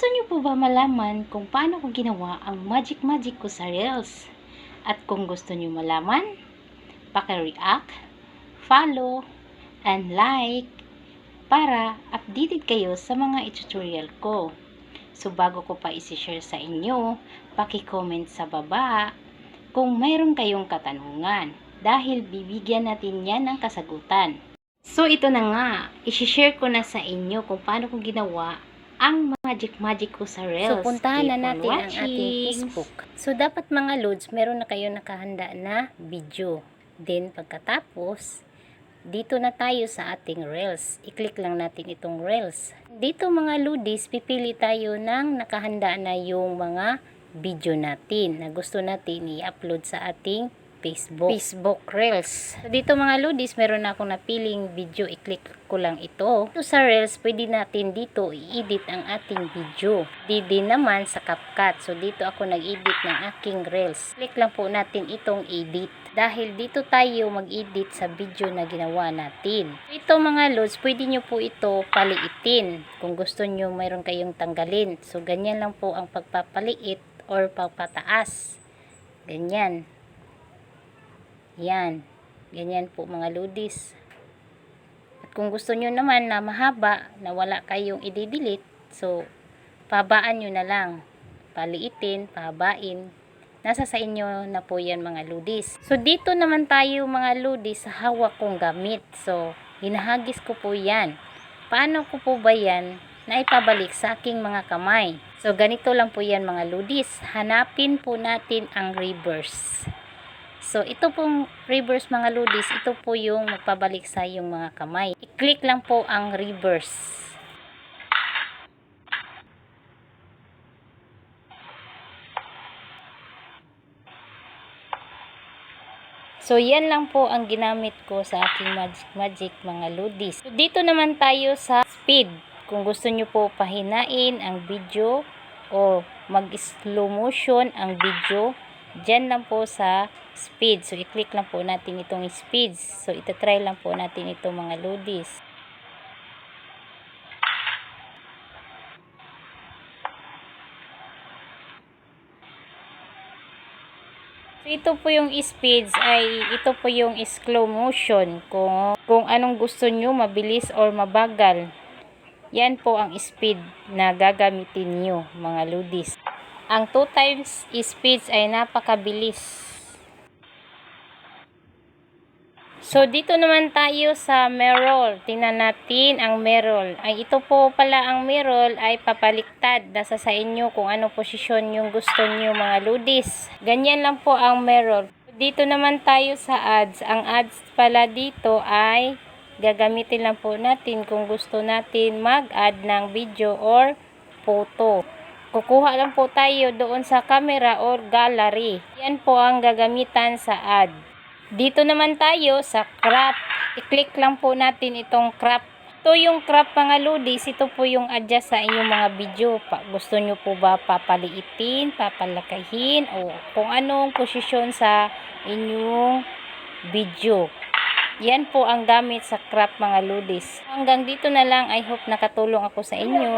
Gusto niyo po ba malaman kung paano ko ginawa ang magic ko sa Reels? At kung gusto niyo malaman, paki-react, follow, and like para updated kayo sa mga tutorial ko. So bago ko pa isi-share sa inyo, paki-comment sa baba kung mayroon kayong katanungan dahil bibigyan natin yan ng kasagutan. So ito na nga, isi-share ko na sa inyo kung paano ko ginawa ang magic ko sa Reels. So, puntahan na natin ang ating Facebook. So, dapat mga loads, meron na kayo nakahanda na video. Then, pagkatapos, dito na tayo sa ating Reels. I-click lang natin itong Reels. Dito mga loodies, pipili tayo ng nakahanda na yung mga video natin na gusto natin i-upload sa ating Facebook Reels. So, dito mga loodies, meron na akong napiling video. I-click ko lang ito. Ito sa Reels, pwede natin dito i-edit ang ating video. Didi naman sa CapCut. So, dito ako nag-edit ng aking Reels. Click lang po natin itong edit. Dahil dito tayo mag-edit sa video na ginawa natin. Ito mga loads, pwede nyo po ito paliitin. Kung gusto nyo, mayroon kayong tanggalin. So, ganyan lang po ang pagpapaliit or pagpataas. Ganyan. Yan. Ganyan po mga loodies. At kung gusto nyo naman na mahaba, na wala kayong i-delete, so, pahabaan nyo na lang. Paliitin, pahabain. Nasa sa inyo na po yan mga loodies. So, dito naman tayo mga loodies sa hawak kong gamit. So, hinahagis ko po yan. Paano ko po ba yan na ipabalik sa aking mga kamay? So, ganito lang po yan mga loodies. Hanapin po natin ang reverse. So, ito pong reverse mga loodies, ito po yung magpabalik sa yung mga kamay. I-click lang po ang reverse. So, yan lang po ang ginamit ko sa aking magic mga loodies. So, dito naman tayo sa speed. Kung gusto nyo po pahinain ang video o mag-slow motion ang video, dyan lang po sa speed. So, i-click lang po natin itong speeds. So, itatry lang po natin itong mga loodies. So, ito po yung speeds ay ito po yung slow motion. Kung anong gusto nyo, mabilis or mabagal. Yan po ang speed na gagamitin nyo mga loodies. Ang 2 times speeds ay napakabilis. So, dito naman tayo sa mirror. Tingnan natin ang mirror. Ay, ito po pala ang mirror ay papaliktad. Nasa sa inyo kung anong posisyon yung gusto nyo mga loodies. Ganyan lang po ang mirror. Dito naman tayo sa ads. Ang ads pala dito ay gagamitin lang po natin kung gusto natin mag-add ng video or photo. Kukuha lang po tayo doon sa camera or gallery. Yan po ang gagamitan sa ad. Dito naman tayo sa crop. I-click lang po natin itong crop. Ito yung crop mga loodies. Ito po yung adjust sa inyong mga video. Gusto nyo po ba papaliitin, papalakahin, o kung anong posisyon sa inyong video. Yan po ang gamit sa crop mga loodies. Hanggang dito na lang. I hope nakatulong ako sa inyo.